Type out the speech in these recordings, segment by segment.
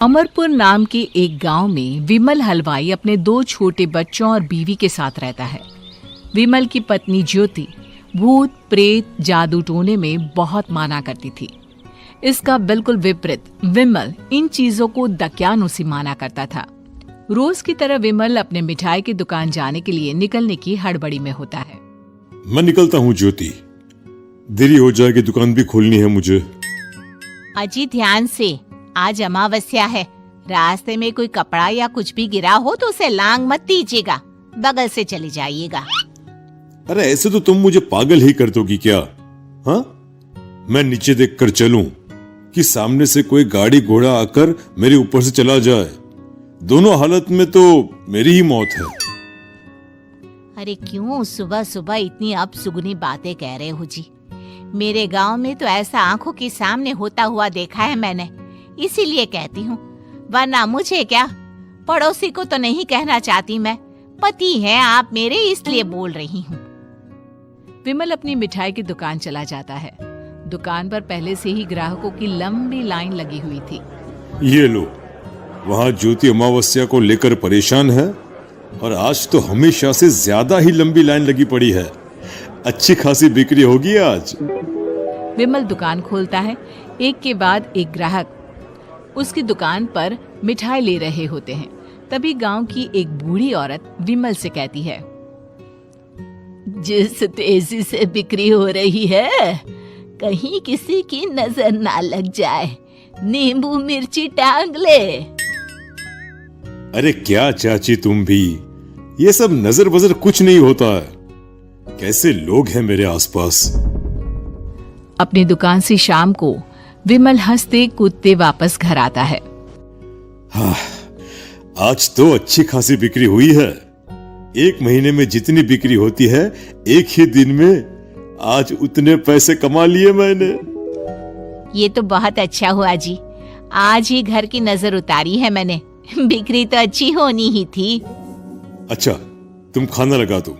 अमरपुर नाम के एक गांव में विमल हलवाई अपने 2 छोटे बच्चों और बीवी के साथ रहता है। विमल की पत्नी ज्योति भूत प्रेत जादू टोने में बहुत माना करती थी। इसका बिल्कुल विपरीत विमल इन चीजों को दक्यानुसी माना करता था। रोज की तरह विमल अपने मिठाई की दुकान जाने के लिए निकलने की हड़बड़ी में होता है। मैं निकलता हूँ ज्योति, देरी हो जाएगी, दुकान भी खोलनी है मुझे। अजी ध्यान से, आज अमावस्या है। रास्ते में कोई कपड़ा या कुछ भी गिरा हो तो उसे लांग मत दीजिएगा, बगल से चली जाइएगा। अरे ऐसे तो तुम मुझे पागल ही कर दोगी क्या? हाँ, मैं नीचे देखकर चलूं कि सामने से कोई गाड़ी घोड़ा आकर मेरे ऊपर से चला जाए? दोनों हालत में तो मेरी ही मौत है। अरे क्यों सुबह सुबह इतनी अपसुगनी बातें कह रहे हो जी? मेरे गांव में तो ऐसा आंखों के सामने होता हुआ देखा है मैंने, इसीलिए कहती हूँ, वरना मुझे क्या, पड़ोसी को तो नहीं कहना चाहती मैं। पति हैं आप मेरे, इसलिए बोल रही हूँ। विमल अपनी मिठाई की दुकान चला जाता है। दुकान पर पहले से ही ग्राहकों की लंबी लाइन लगी हुई थी। ये लो, वहाँ ज्योति अमावस्या को लेकर परेशान है और आज तो हमेशा से ज्यादा ही लंबी लाइन लगी पड़ी है। अच्छी खासी बिक्री होगी आज। विमल दुकान खोलता है। एक के बाद एक ग्राहक उसकी दुकान पर मिठाई ले रहे होते हैं। तभी गांव की एक बूढ़ी औरत विमल से कहती है, जिस तेजी से बिक्री हो रही है, कहीं किसी की नजर ना लग जाए, नींबू मिर्ची टांग ले। अरे क्या चाची तुम भी, ये सब नजर बजर कुछ नहीं होता है। कैसे लोग हैं मेरे आसपास। अपनी दुकान से शाम को विमल हंसते कूदते वापस घर आता है। हाँ, आज तो अच्छी खासी बिक्री हुई है। एक महीने में जितनी बिक्री होती है, एक ही दिन में आज उतने पैसे कमा लिए मैंने। ये तो बहुत अच्छा हुआ जी, आज ही घर की नजर उतारी है मैंने। बिक्री तो अच्छी होनी ही थी। अच्छा, तुम खाना लगा दो,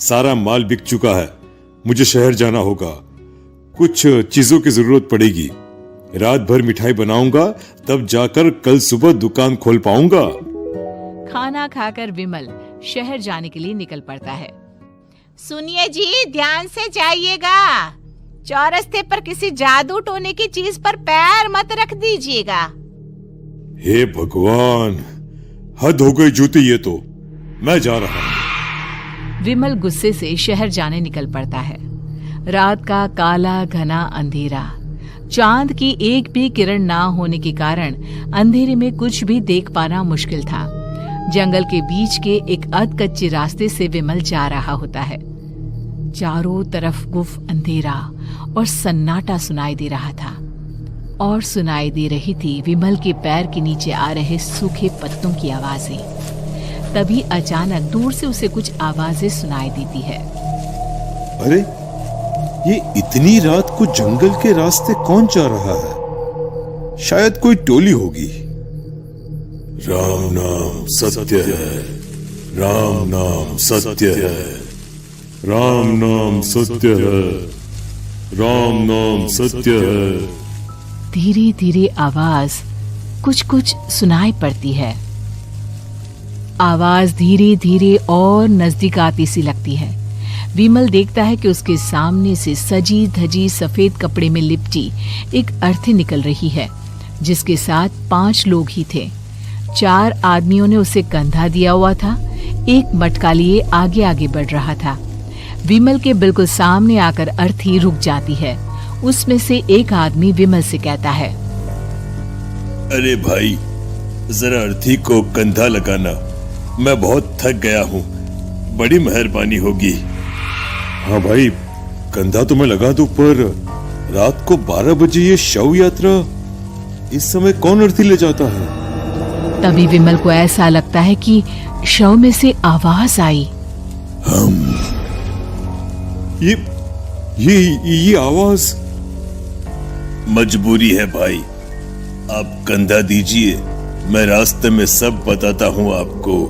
सारा माल बिक चुका है। मुझे शहर जाना होगा, कुछ चीजों की जरूरत पड़ेगी। रात भर मिठाई बनाऊंगा, तब जाकर कल सुबह दुकान खोल पाऊंगा। खाना खाकर विमल शहर जाने के लिए निकल पड़ता है। सुनिए जी, ध्यान से जाइएगा। चौरस्ते पर किसी जादू टोने की चीज पर पैर मत रख दीजिएगा। हे भगवान, हद हो गई ज्योति, ये तो मैं जा रहा हूं। विमल गुस्से से शहर जाने निकल पड़ता है। रात का काला घना अंधेरा, चांद की एक भी किरण ना होने के कारण अंधेरे में कुछ भी देख पाना मुश्किल था। जंगल के बीच के एक अधकच्चे रास्ते से विमल जा रहा होता है। चारों तरफ गुफ अंधेरा और सन्नाटा सुनाई दे रहा था, और सुनाई दे रही थी विमल के पैर के नीचे आ रहे सूखे पत्तों की आवाजें। तभी अचानक दूर से उसे कुछ आवाजें सुनाई देती है। अरे, ये इतनी रात को जंगल के रास्ते कौन जा रहा है? शायद कोई टोली होगी। राम नाम सत्य है, राम नाम सत्य है, राम नाम सत्य है, राम नाम सत्य है। धीरे धीरे आवाज कुछ कुछ सुनाई पड़ती है। आवाज धीरे धीरे और नजदीक आती सी लगती है। विमल देखता है कि उसके सामने से सजी धजी सफेद कपड़े में लिपटी एक अर्थी निकल रही है, जिसके साथ 5 लोग ही थे। 4 आदमियों ने उसे कंधा दिया हुआ था। एक मटका लिए आगे आगे बढ़ रहा था। विमल के बिल्कुल सामने आकर अर्थी रुक जाती है। उसमें से एक आदमी विमल से कहता है, अरे भाई, जरा अर्थी को कंधा लगाना, मैं बहुत थक गया हूँ, बड़ी मेहरबानी होगी। हाँ भाई, कंधा तो मैं लगा दूं, पर रात को 12 बजे ये शव यात्रा, इस समय कौन अर्थी ले जाता है? तभी विमल को ऐसा लगता है कि शव में से आवाज आई, ये आवाज। मजबूरी है भाई, आप कंधा दीजिए, मैं रास्ते में सब बताता हूँ आपको।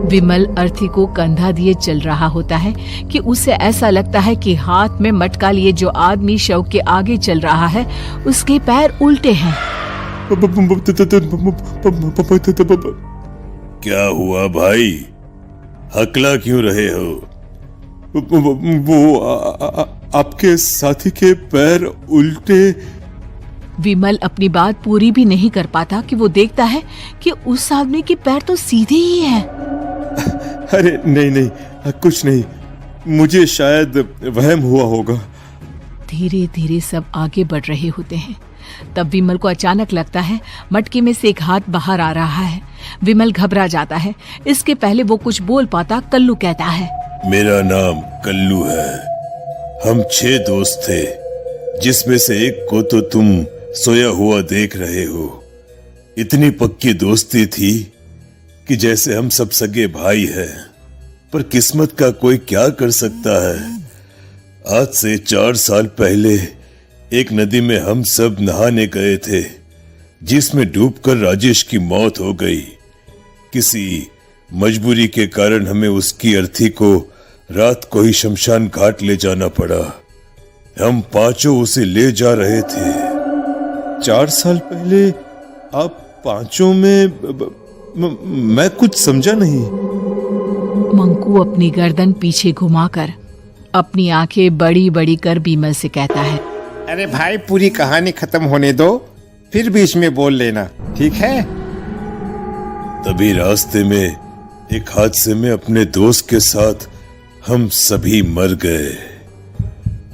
विमल अर्थी को कंधा दिए चल रहा होता है कि उसे ऐसा लगता है कि हाथ में मटका लिए जो आदमी शव के आगे चल रहा है, उसके पैर उल्टे हैं। क्या हुआ भाई, हकला क्यों रहे हो? वो आपके साथी के पैर उल्टे। विमल अपनी बात पूरी भी नहीं कर पाता कि वो देखता है कि उस आदमी के पैर तो सीधे ही हैं। अरे नहीं, कुछ नहीं, मुझे शायद वहम हुआ होगा। धीरे धीरे सब आगे बढ़ रहे होते हैं। तब विमल को अचानक लगता है मटके में से एक हाथ बाहर आ रहा है। विमल घबरा जाता है। इसके पहले वो कुछ बोल पाता, कल्लू कहता है, मेरा नाम कल्लू है। हम 6 दोस्त थे, जिसमें से एक को तो तुम सोया हुआ देख रहे हो। इतनी पक्की दोस्ती थी कि जैसे हम सब सगे भाई हैं। पर किस्मत का कोई क्या कर सकता है। आज से 4 साल पहले एक नदी में हम सब नहाने गए थे, जिसमें डूबकर राजेश की मौत हो गई। किसी मजबूरी के कारण हमें उसकी अर्थी को रात को ही शमशान घाट ले जाना पड़ा। हम 5 उसे ले जा रहे थे। 4 साल पहले आप 5 में मैं कुछ समझा नहीं। मंकू अपनी गर्दन पीछे घुमाकर अपनी आंखें बड़ी बड़ी कर विमल से कहता है, अरे भाई, पूरी कहानी खत्म होने दो, फिर बीच में बोल लेना, ठीक है? तभी रास्ते में एक हादसे में अपने दोस्त के साथ हम सभी मर गए।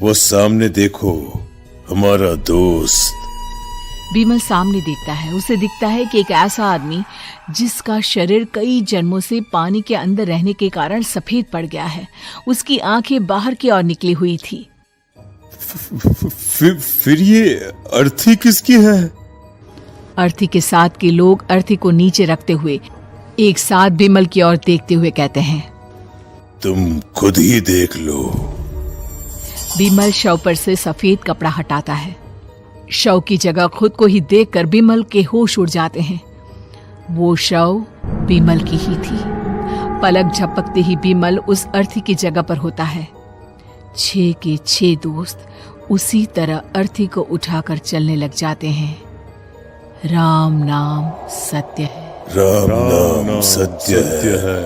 वो सामने देखो, हमारा दोस्त। विमल सामने देखता है। उसे दिखता है कि एक ऐसा आदमी जिसका शरीर कई जन्मों से पानी के अंदर रहने के कारण सफेद पड़ गया है। उसकी आंखें बाहर की ओर निकली हुई थी। फिर ये अर्थी किसकी है? अर्थी के साथ के लोग अर्थी को नीचे रखते हुए एक साथ विमल की ओर देखते हुए कहते हैं, तुम खुद ही देख लो। विमल शव पर से सफेद कपड़ा हटाता है। शव की जगह खुद को ही देखकर विमल के होश उड़ जाते हैं। वो शव विमल की ही थी। पलक झपकते ही विमल उस अर्थी की जगह पर होता है। 6 के 6 दोस्त उसी तरह अर्थी को उठाकर चलने लग जाते हैं। राम नाम सत्य है। राम नाम सत्य है।